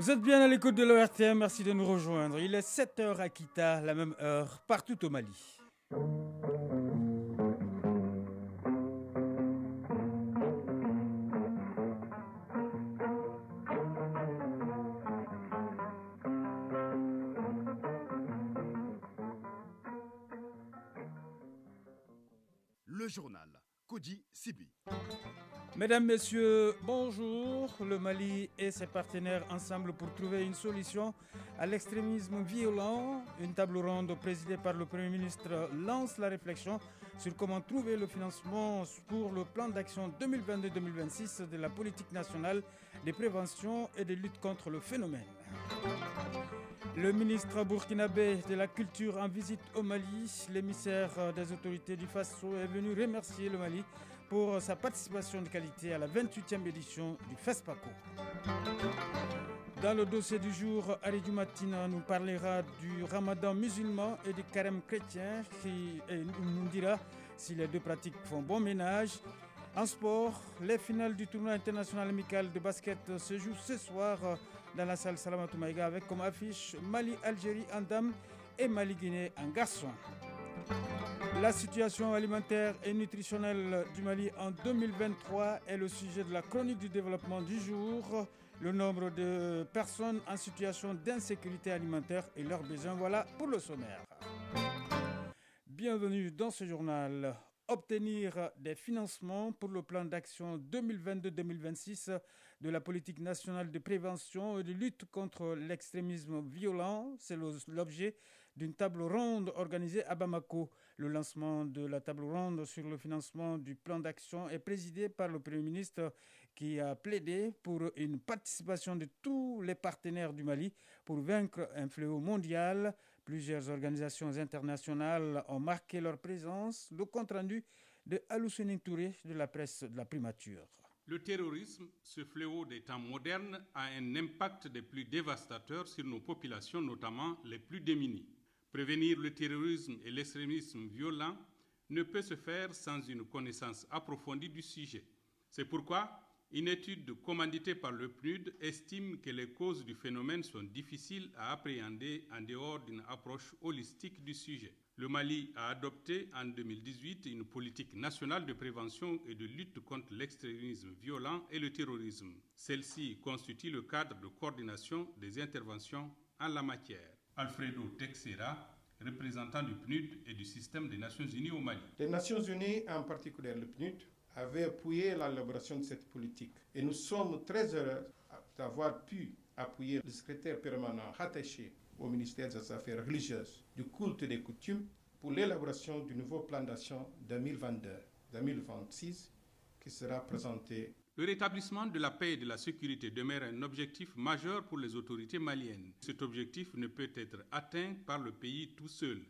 Vous êtes bien à l'écoute de l'ORTM, merci de nous rejoindre. Il est 7 heures à Kita, la même heure partout au Mali. Le journal Kodi Sibi. Mesdames, Messieurs, bonjour. Le Mali et ses partenaires ensemble pour trouver une solution à l'extrémisme violent. Une table ronde présidée par le Premier ministre lance la réflexion sur comment trouver le financement pour le plan d'action 2022-2026 de la politique nationale de prévention et de lutte contre le phénomène. Le ministre burkinabé de la Culture en visite au Mali, l'émissaire des autorités du Faso est venu remercier le Mali pour sa participation de qualité à la 28e édition du FESPACO. Dans le dossier du jour, Aridou Matina nous parlera du ramadan musulman et du carême chrétien qui nous dira si les deux pratiques font bon ménage. En sport, les finales du tournoi international amical de basket se jouent ce soir dans la salle Salamatou Maïga avec comme affiche Mali-Algérie en dames et Mali-Guinée en garçons. La situation alimentaire et nutritionnelle du Mali en 2023 est le sujet de la chronique du développement du jour. Le nombre de personnes en situation d'insécurité alimentaire et leurs besoins, voilà pour le sommaire. Bienvenue dans ce journal. Obtenir des financements pour le plan d'action 2022-2026 de la politique nationale de prévention et de lutte contre l'extrémisme violent, c'est l'objet d'une table ronde organisée à Bamako. Le lancement de la table ronde sur le financement du plan d'action est présidé par le Premier ministre qui a plaidé pour une participation de tous les partenaires du Mali pour vaincre un fléau mondial. Plusieurs organisations internationales ont marqué leur présence. Le compte-rendu de Alousseni Touré de la presse de la primature. Le terrorisme, ce fléau des temps modernes, a un impact des plus dévastateurs sur nos populations, notamment les plus démunies. Prévenir le terrorisme et l'extrémisme violent ne peut se faire sans une connaissance approfondie du sujet. C'est pourquoi une étude commanditée par le PNUD estime que les causes du phénomène sont difficiles à appréhender en dehors d'une approche holistique du sujet. Le Mali a adopté en 2018 une politique nationale de prévention et de lutte contre l'extrémisme violent et le terrorisme. Celle-ci constitue le cadre de coordination des interventions en la matière. Alfredo Texera, représentant du PNUD et du système des Nations Unies au Mali. Les Nations Unies, en particulier le PNUD, avaient appuyé l'élaboration de cette politique. Et nous sommes très heureux d'avoir pu appuyer le secrétaire permanent rattaché au ministère des Affaires religieuses, du culte et des coutumes pour l'élaboration du nouveau plan d'action 2022-2026 qui sera présenté. Le rétablissement de la paix et de la sécurité demeure un objectif majeur pour les autorités maliennes. Cet objectif ne peut être atteint par le pays tout seul,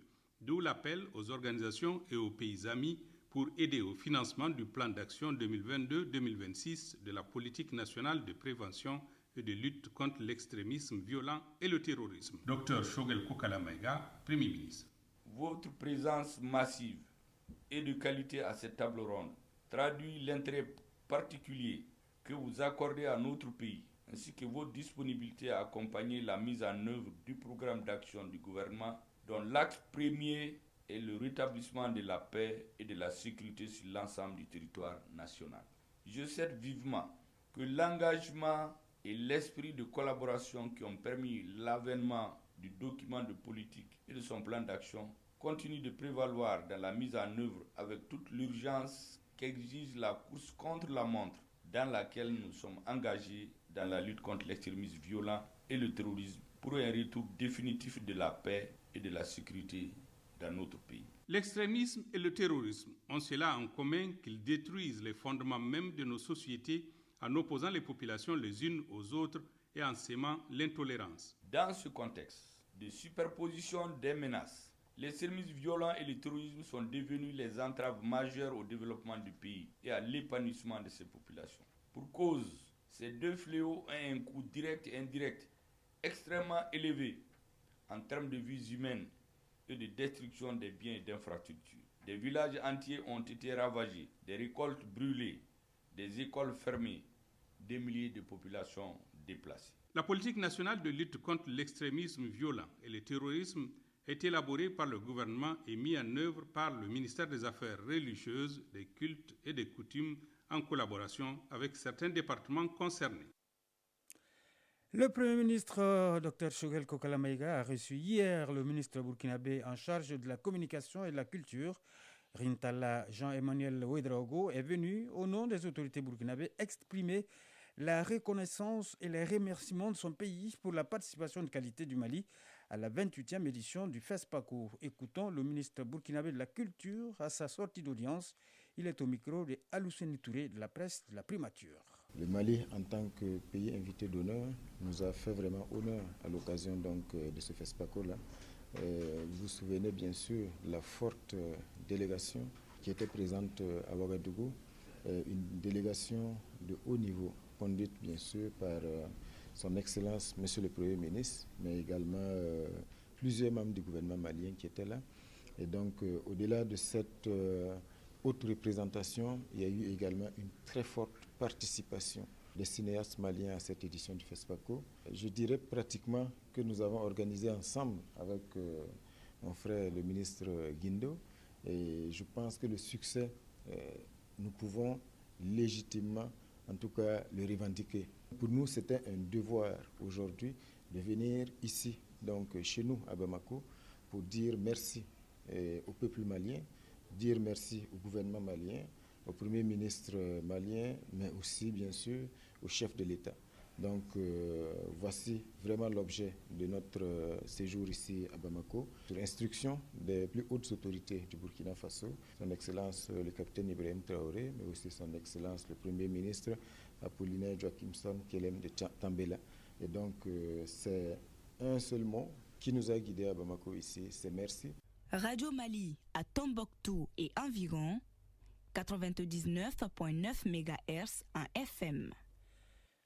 d'où l'appel aux organisations et aux pays amis pour aider au financement du plan d'action 2022-2026 de la politique nationale de prévention et de lutte contre l'extrémisme violent et le terrorisme. Dr Shogel Kokalamaïga, Premier ministre. Votre présence massive et de qualité à cette table ronde traduit l'intérêt particulier que vous accordez à notre pays, ainsi que votre disponibilité à accompagner la mise en œuvre du programme d'action du gouvernement, dont l'axe premier est le rétablissement de la paix et de la sécurité sur l'ensemble du territoire national. Je souhaite vivement que l'engagement et l'esprit de collaboration qui ont permis l'avènement du document de politique et de son plan d'action continuent de prévaloir dans la mise en œuvre avec toute l'urgence qu'exige la course contre la montre dans laquelle nous sommes engagés dans la lutte contre l'extrémisme violent et le terrorisme pour un retour définitif de la paix et de la sécurité dans notre pays. L'extrémisme et le terrorisme ont cela en commun qu'ils détruisent les fondements même de nos sociétés en opposant les populations les unes aux autres et en sémant l'intolérance. Dans ce contexte de superposition des menaces, l'extrémisme violent et le terrorisme sont devenus les entraves majeures au développement du pays et à l'épanouissement de ses populations. Pour cause, ces deux fléaux ont un coût direct et indirect extrêmement élevé en termes de vies humaines et de destruction des biens et d'infrastructures. Des villages entiers ont été ravagés, des récoltes brûlées, des écoles fermées, des milliers de populations déplacées. La politique nationale de lutte contre l'extrémisme violent et le terrorisme est élaborée par le gouvernement et mise en œuvre par le ministère des Affaires religieuses, des cultes et des coutumes en collaboration avec certains départements concernés. Le Premier ministre Dr Choguel Kokala Maïga a reçu hier le ministre burkinabé en charge de la communication et de la culture. Rintala Jean-Emmanuel Ouedraogo est venu, au nom des autorités burkinabées, exprimer la reconnaissance et les remerciements de son pays pour la participation de qualité du Mali à la 28e édition du FESPACO. Écoutons le ministre burkinabé de la Culture à sa sortie d'audience. Il est au micro de Alousseni Touré de la presse de la Primature. Le Mali, en tant que pays invité d'honneur, nous a fait vraiment honneur à l'occasion donc de ce FESPACO-là. Vous vous souvenez bien sûr de la forte délégation qui était présente à Ouagadougou, une délégation de haut niveau, conduite bien sûr par son Excellence Monsieur le Premier ministre, mais également plusieurs membres du gouvernement malien qui étaient là. Et donc au-delà de cette haute représentation, il y a eu également une très forte participation des cinéastes maliens à cette édition du FESPACO. Je dirais pratiquement que nous avons organisé ensemble avec mon frère le ministre Guindo, et je pense que le succès, nous pouvons légitimement en tout cas le revendiquer. Pour nous, c'était un devoir aujourd'hui de venir ici, donc chez nous à Bamako, pour dire merci au peuple malien, dire merci au gouvernement malien, au Premier ministre malien, mais aussi bien sûr au chef de l'État. Donc voici vraiment l'objet de notre séjour ici à Bamako, sur instruction des plus hautes autorités du Burkina Faso, son Excellence le capitaine Ibrahim Traoré, mais aussi son Excellence le Premier ministre Apollinaire Joachimson Kelem de Tambela. Et donc c'est un seul mot qui nous a guidés à Bamako ici, c'est merci. Radio Mali à Tombouctou et environ 99.9 MHz en FM.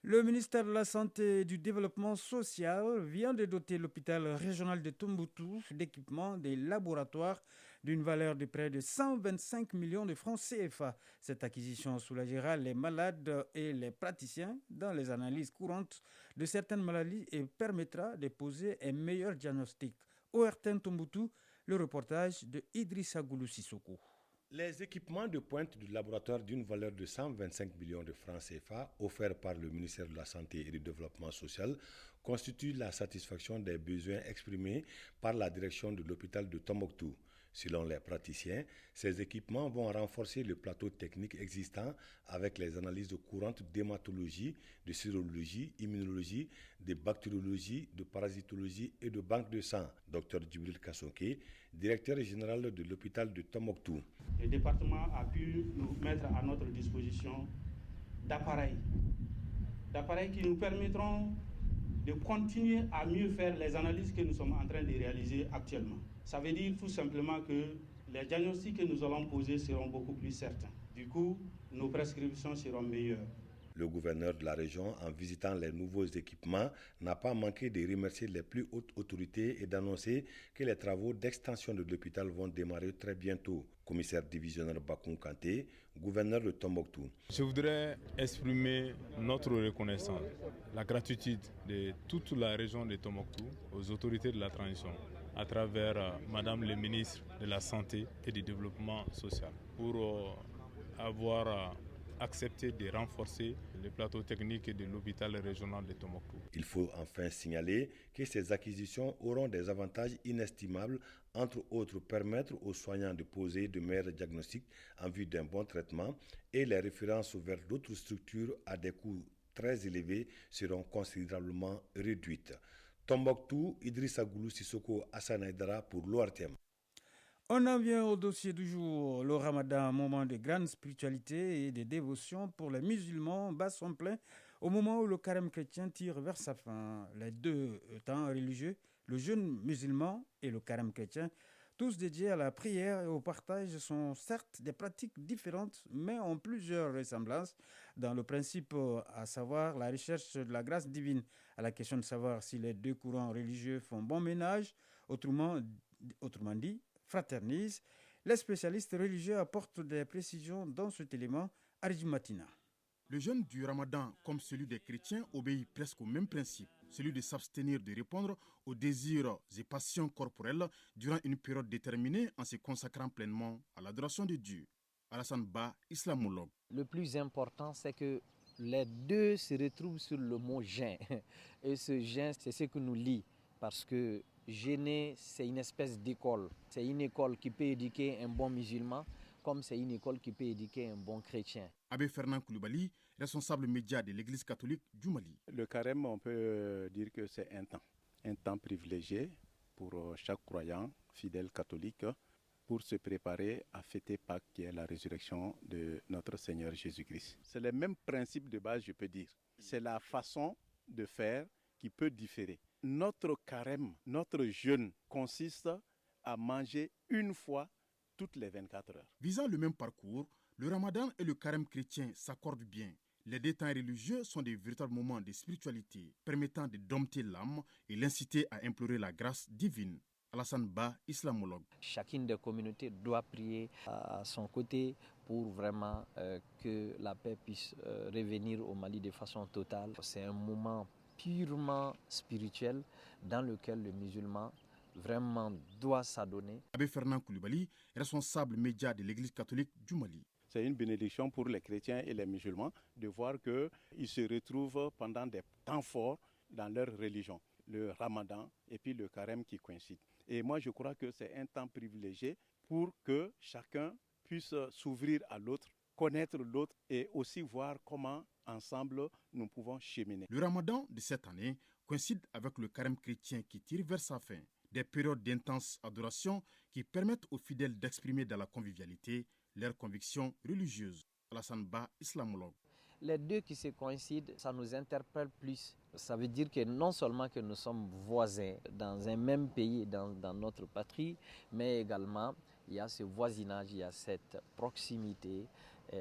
Le ministère de la Santé et du Développement social vient de doter l'hôpital régional de Tombouctou d'équipements des laboratoires d'une valeur de près de 125 millions de francs CFA. Cette acquisition soulagera les malades et les praticiens dans les analyses courantes de certaines maladies et permettra de poser un meilleur diagnostic. ORTN Tombouctou, le reportage de Idrissa Goulou Sissoko. Les équipements de pointe du laboratoire d'une valeur de 125 millions de francs CFA offerts par le ministère de la Santé et du Développement social constituent la satisfaction des besoins exprimés par la direction de l'hôpital de Tombouctou. Selon les praticiens, ces équipements vont renforcer le plateau technique existant avec les analyses courantes d'hématologie, de sérologie, immunologie, de bactériologie, de parasitologie et de banque de sang. Dr Djibril Kassonké, directeur général de l'hôpital de Tombouctou. Le département a pu nous mettre à notre disposition d'appareils qui nous permettront de continuer à mieux faire les analyses que nous sommes en train de réaliser actuellement. Ça veut dire tout simplement que les diagnostics que nous allons poser seront beaucoup plus certains. Du coup, nos prescriptions seront meilleures. Le gouverneur de la région, en visitant les nouveaux équipements, n'a pas manqué de remercier les plus hautes autorités et d'annoncer que les travaux d'extension de l'hôpital vont démarrer très bientôt. Commissaire divisionnaire Bakoum Kanté, gouverneur de Tombouctou. Je voudrais exprimer notre reconnaissance, la gratitude de toute la région de Tombouctou aux autorités de la transition, à travers Madame le ministre de la Santé et du Développement social, pour avoir accepté de renforcer le plateau technique de l'hôpital régional de Tombouctou. Il faut enfin signaler que ces acquisitions auront des avantages inestimables, entre autres permettre aux soignants de poser de meilleurs diagnostics en vue d'un bon traitement, et les références vers d'autres structures à des coûts très élevés seront considérablement réduites. Tombouctou, Idrissa Goulou Sissoko, Hassan Aïdara pour l'ORTM. On en vient au dossier du jour. Le Ramadan, moment de grande spiritualité et de dévotion pour les musulmans, bat son plein au moment où le carême chrétien tire vers sa fin. Les deux temps religieux, le jeûne musulman et le carême chrétien, tous dédiés à la prière et au partage, sont certes des pratiques différentes, mais ont plusieurs ressemblances dans le principe, à savoir la recherche de la grâce divine, à la question de savoir si les deux courants religieux font bon ménage, autrement dit, fraternisent. Les spécialistes religieux apportent des précisions dans cet élément. Arji Matina. Le jeûne du Ramadan, comme celui des chrétiens, obéit presque au même principe, celui de s'abstenir de répondre aux désirs et passions corporelles durant une période déterminée en se consacrant pleinement à l'adoration de Dieu. Alassane Ba, islamologue. Le plus important, c'est que les deux se retrouvent sur le mot jeûne. Et ce jeûne, c'est ce que nous lie. Parce que jeûner, c'est une espèce d'école. C'est une école qui peut éduquer un bon musulman, comme c'est une école qui peut éduquer un bon chrétien. Abbé Fernand Koulibaly, responsable média de l'Église catholique du Mali. Le carême, on peut dire que c'est un temps privilégié pour chaque croyant, fidèle catholique, pour se préparer à fêter Pâques, qui est la résurrection de notre Seigneur Jésus-Christ. C'est le même principe de base, je peux dire. C'est la façon de faire qui peut différer. Notre carême, notre jeûne consiste à manger une fois toutes les 24 heures. Visant le même parcours, le Ramadan et le carême chrétien s'accordent bien. Les deux temps religieux sont des véritables moments de spiritualité, permettant de dompter l'âme et l'inciter à implorer la grâce divine. Alassane Ba, islamologue. Chacune des communautés doit prier à son côté pour vraiment que la paix puisse revenir au Mali de façon totale. C'est un moment purement spirituel dans lequel le musulman vraiment doit s'adonner. Abbé Fernand Koulibaly, responsable média de l'Église catholique du Mali. C'est une bénédiction pour les chrétiens et les musulmans de voir qu'ils se retrouvent pendant des temps forts dans leur religion, le Ramadan et puis le carême qui coïncident. Et moi, je crois que c'est un temps privilégié pour que chacun puisse s'ouvrir à l'autre, connaître l'autre et aussi voir comment, ensemble, nous pouvons cheminer. Le Ramadan de cette année coïncide avec le carême chrétien qui tire vers sa fin. Des périodes d'intense adoration qui permettent aux fidèles d'exprimer dans la convivialité leurs convictions religieuses. Alassane Ba, islamologue. Les deux qui se coïncident, ça nous interpelle plus. Ça veut dire que non seulement que nous sommes voisins dans un même pays, dans notre patrie, mais également il y a ce voisinage, il y a cette proximité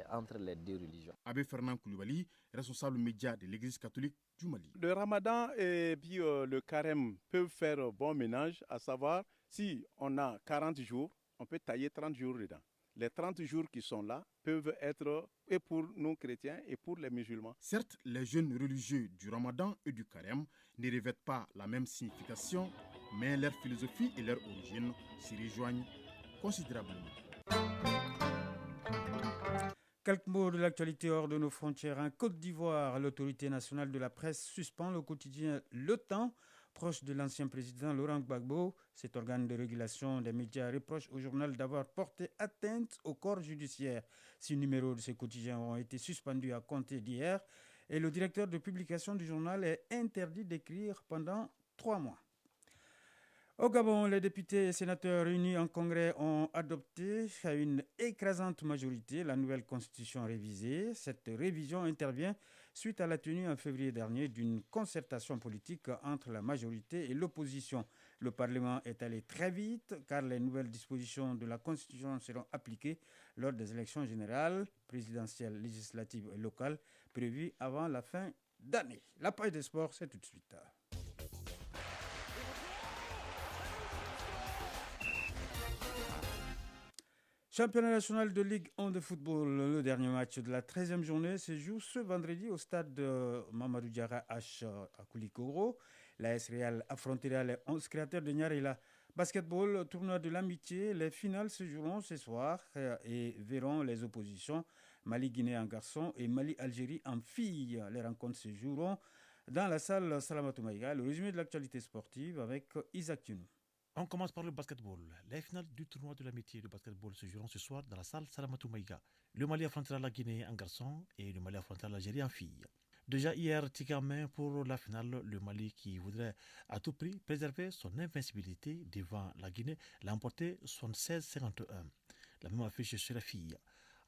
entre les deux religions. Abbé Fernand Koulibaly, responsable média de l'Église catholique du Mali. Le Ramadan et puis le carême peuvent faire bon ménage, à savoir si on a 40 jours, on peut tailler 30 jours dedans. Les 30 jours qui sont là peuvent être et pour nous chrétiens et pour les musulmans. Certes, les jeûnes religieux du Ramadan et du carême ne revêtent pas la même signification, mais leur philosophie et leur origine s'y rejoignent considérablement. Quelques mots de l'actualité hors de nos frontières. En Côte d'Ivoire, l'autorité nationale de la presse suspend le quotidien Le Temps, proche de l'ancien président Laurent Gbagbo. Cet organe de régulation des médias reproche au journal d'avoir porté atteinte au corps judiciaire. 6 numéros de ce quotidien ont été suspendus à compter d'hier et le directeur de publication du journal est interdit d'écrire pendant 3 mois. Au Gabon, les députés et sénateurs réunis en congrès ont adopté à une écrasante majorité la nouvelle constitution révisée. Cette révision intervient suite à la tenue en février dernier d'une concertation politique entre la majorité et l'opposition. Le Parlement est allé très vite car les nouvelles dispositions de la constitution seront appliquées lors des élections générales, présidentielles, législatives et locales prévues avant la fin d'année. La page des sports, c'est tout de suite. Championnat national de Ligue 1 de football, le dernier match de la 13e journée se joue ce vendredi au stade de Mamadou Diarra H à Koulikoro. L'AS Real affrontera les 11 créateurs de Niarela. Basketball, tournoi de l'amitié, les finales se joueront ce soir et verront les oppositions Mali-Guinée en garçon et Mali-Algérie en filles. Les rencontres se joueront dans la salle Salamatou Maïga. Le résumé de l'actualité sportive avec Isaac Younou. On commence par le basketball. Les finales du tournoi de l'amitié de basketball se joueront ce soir dans la salle Salamatou Maïga. Le Mali affrontera la Guinée en garçon et le Mali affrontera l'Algérie en fille. Déjà hier, tic en main pour la finale, le Mali qui voudrait à tout prix préserver son invincibilité devant la Guinée l'a emporté 76-51. La même affiche chez la fille.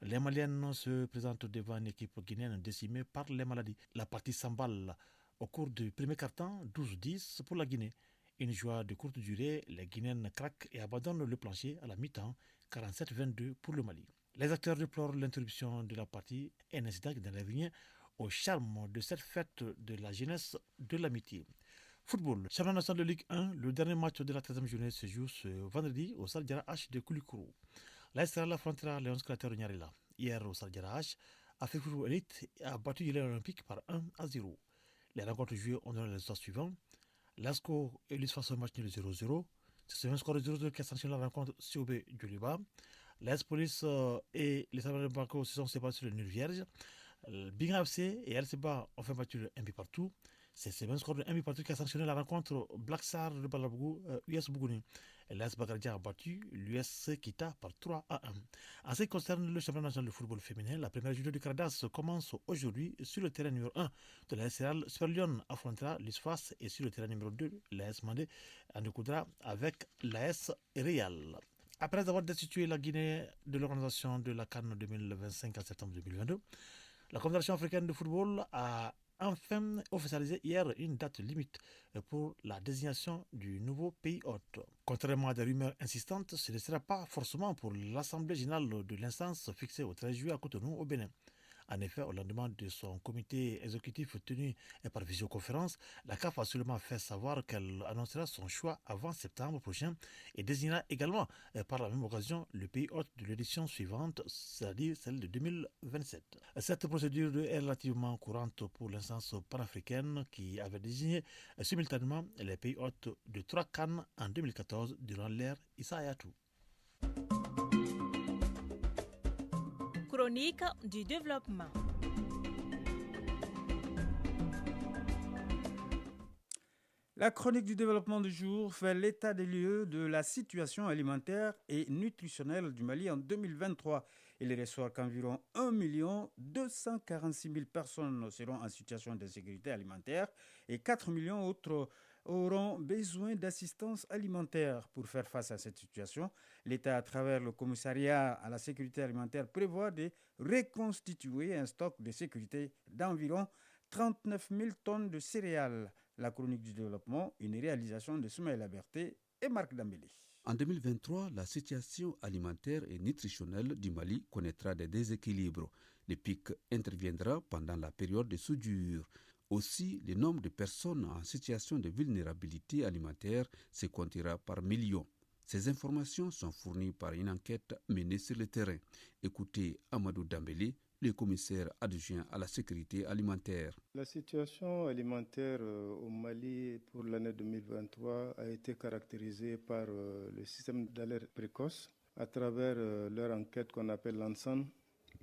Les Maliennes se présentent devant une équipe guinéenne décimée par les maladies. La partie s'emballe au cours du premier quart-temps, 12-10 pour la Guinée. Une joie de courte durée, les Guinéennes craquent et abandonnent le plancher à la mi-temps, 47-22 pour le Mali. Les acteurs déplorent l'interruption de la partie, un incident qui n'enlève rien au charme de cette fête de la jeunesse de l'amitié. Football, championnat national de Ligue 1, le dernier match de la 13e journée se joue ce vendredi au Stade Diarra H de Koulikoro. L'AS Real affrontera les 11 créateurs de Niarela. Hier au Stade Diarra H, Afrique Football Elite a battu l'Union Olympique par 1-0. Les rencontres jouées ont donné les résultats suivants. L'ASCO et l'USFAS au match nul 0-0. C'est ce même score de 0-0 qui a sanctionné la rencontre COB Djoliba. L'AS Police et les Salvador de Banco se sont séparés sur le nul vierge. Bingham FC et LCBA ont fait match nul 1 but partout. C'est ce même score de 1 but partout qui a sanctionné la rencontre Black Star de Balabougou, US Bougouni. L'AS Bagadia a battu l'US Kita par 3-1. En ce qui concerne le championnat national de football féminin, la première journée du Caradas commence aujourd'hui sur le terrain numéro 1 de l'AS Real. Super Lyon affrontera l'USFAS et sur le terrain numéro 2, l'AS Mandé en découdra avec l'AS Real. Après avoir destitué la Guinée de l'organisation de la CAN 2025 en septembre 2022, la Confédération africaine de football a enfin officialisé hier une date limite pour la désignation du nouveau pays hôte. Contrairement à des rumeurs insistantes, ce ne sera pas forcément pour l'Assemblée générale de l'instance fixée au 13 juillet à Cotonou au Bénin. En effet, au lendemain de son comité exécutif tenu par visioconférence, la CAF a seulement fait savoir qu'elle annoncera son choix avant septembre prochain et désignera également par la même occasion le pays hôte de l'édition suivante, c'est-à-dire celle de 2027. Cette procédure est relativement courante pour l'instance panafricaine qui avait désigné simultanément les pays hôtes de 3 CAN en 2014 durant l'ère Issa Hayatou. Chronique du développement. La chronique du développement du jour fait l'état des lieux de la situation alimentaire et nutritionnelle du Mali en 2023. Il ressort qu'environ 1 246 000 personnes seront en situation d'insécurité alimentaire et 4 millions autres auront besoin d'assistance alimentaire. Pour faire face à cette situation, l'État, à travers le commissariat à la sécurité alimentaire, prévoit de reconstituer un stock de sécurité d'environ 39 000 tonnes de céréales. La chronique du développement, une réalisation de Soumaïla Berté et Marc Dambélé. En 2023, la situation alimentaire et nutritionnelle du Mali connaîtra des déséquilibres. Le pic interviendra pendant la période de soudure. Aussi, le nombre de personnes en situation de vulnérabilité alimentaire se comptera par millions. Ces informations sont fournies par une enquête menée sur le terrain. Écoutez Amadou Dambélé, le commissaire adjoint à la sécurité alimentaire. La situation alimentaire au Mali pour l'année 2023 a été caractérisée par le système d'alerte précoce à travers leur enquête qu'on appelle l'ANSAN.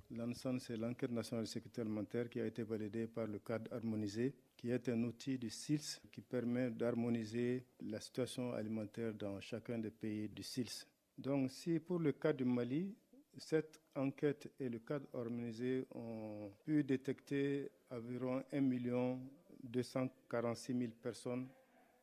L'ANSAN, c'est l'enquête nationale de sécurité alimentaire qui a été validée par le cadre harmonisé, qui est un outil du SILS qui permet d'harmoniser la situation alimentaire dans chacun des pays du SILS. Donc, si pour le cas du Mali, cette enquête et le cadre harmonisé ont pu détecter environ 1 246 000 personnes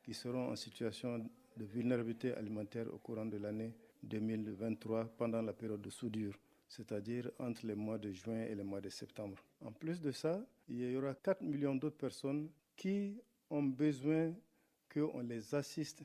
qui seront en situation de vulnérabilité alimentaire au courant de l'année 2023 pendant la période de soudure, c'est-à-dire entre les mois de juin et les mois de septembre. En plus de ça, il y aura 4 millions d'autres personnes qui ont besoin qu'on les assiste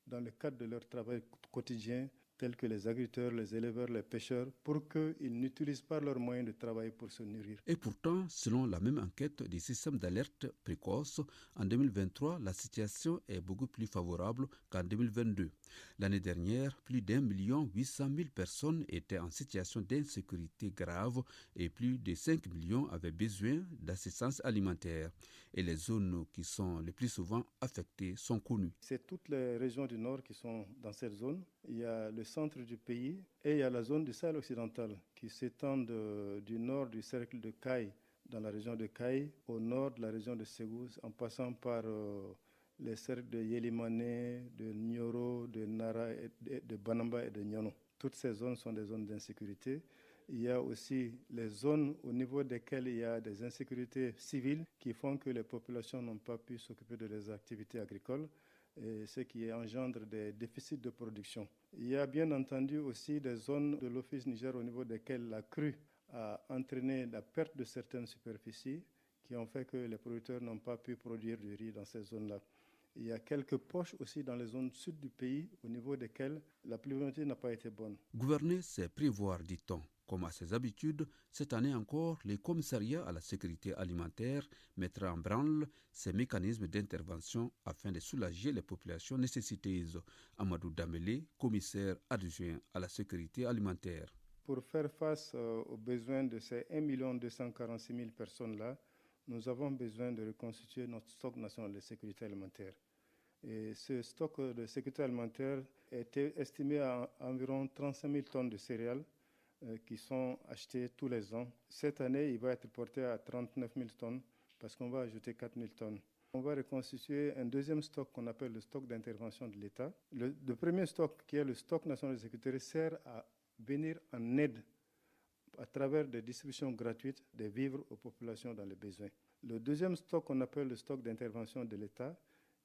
dans le cadre de leur travail quotidien, tels que les agriculteurs, les éleveurs, les pêcheurs, pour qu'ils n'utilisent pas leurs moyens de travail pour se nourrir. Et pourtant, selon la même enquête du système d'alerte précoce, en 2023, la situation est beaucoup plus favorable qu'en 2022. L'année dernière, plus d'1 800 000 personnes étaient en situation d'insécurité grave et plus de 5 millions avaient besoin d'assistance alimentaire. Et les zones qui sont les plus souvent affectées sont connues. C'est toutes les régions du Nord qui sont dans cette zone. Il y a le centre du pays et il y a la zone du Sahel occidental qui s'étend du nord du cercle de Caille, dans la région de Caille, au nord de la région de Ségou, en passant par les cercles de Yélimane, de Nioro, de Nara, de Banamba et de Niano. Toutes ces zones sont des zones d'insécurité. Il y a aussi les zones au niveau desquelles il y a des insécurités civiles qui font que les populations n'ont pas pu s'occuper de leurs activités agricoles, et ce qui engendre des déficits de production. Il y a bien entendu aussi des zones de l'Office Niger au niveau desquelles la crue a entraîné la perte de certaines superficies qui ont fait que les producteurs n'ont pas pu produire du riz dans ces zones-là. Il y a quelques poches aussi dans les zones sud du pays au niveau desquelles la pluviométrie n'a pas été bonne. Gouverner, c'est prévoir, dit-on. Comme à ses habitudes, cette année encore, le commissariat à la sécurité alimentaire mettra en branle ces mécanismes d'intervention afin de soulager les populations nécessiteuses. Amadou Dambélé, commissaire adjoint à la sécurité alimentaire. pour faire face aux besoins de ces 1 246 000 personnes-là, nous avons besoin de reconstituer notre stock national de sécurité alimentaire. Et ce stock de sécurité alimentaire était estimé à environ 35 000 tonnes de céréales qui sont achetées tous les ans. Cette année, il va être porté à 39 000 tonnes parce qu'on va ajouter 4 000 tonnes. On va reconstituer un deuxième stock qu'on appelle le stock d'intervention de l'État. Le premier stock, qui est le stock national de sécurité, sert à venir en aide à travers des distributions gratuites des vivres aux populations dans les besoins. Le deuxième stock qu'on appelle le stock d'intervention de l'État,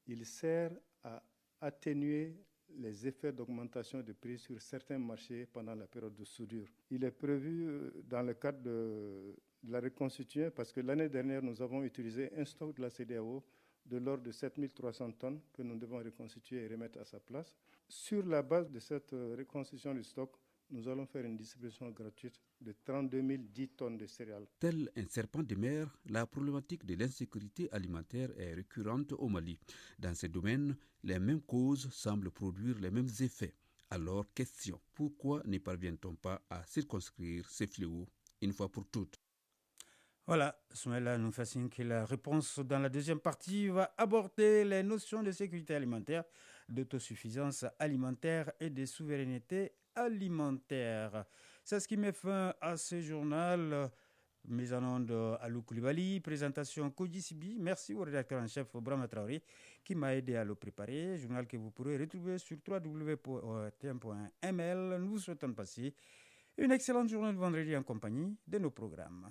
il sert à atténuer les effets d'augmentation de prix sur certains marchés pendant la période de soudure. Il est prévu dans le cadre de la reconstituer parce que l'année dernière, nous avons utilisé un stock de la CEDEAO de l'ordre de 7 300 tonnes que nous devons reconstituer et remettre à sa place. Sur la base de cette reconstitution du stock, nous allons faire une distribution gratuite de 32 010 tonnes de céréales. Tel un serpent de mer, la problématique de l'insécurité alimentaire est récurrente au Mali. Dans ce domaine, les mêmes causes semblent produire les mêmes effets. Alors, question, pourquoi ne parvient-on pas à circonscrire ces fléaux une fois pour toutes? Voilà, Soumaïla nous fascine que la réponse dans la deuxième partie va aborder les notions de sécurité alimentaire, d'autosuffisance alimentaire et de souveraineté alimentaire. C'est ce qui met fin à ce journal. Mise en onde Alou Koulibaly, présentation Koji Sibi. Merci au rédacteur en chef Brahma Traoré qui m'a aidé à le préparer. Journal que vous pourrez retrouver sur www.tm.ml. Nous vous souhaitons de passer une excellente journée de vendredi en compagnie de nos programmes.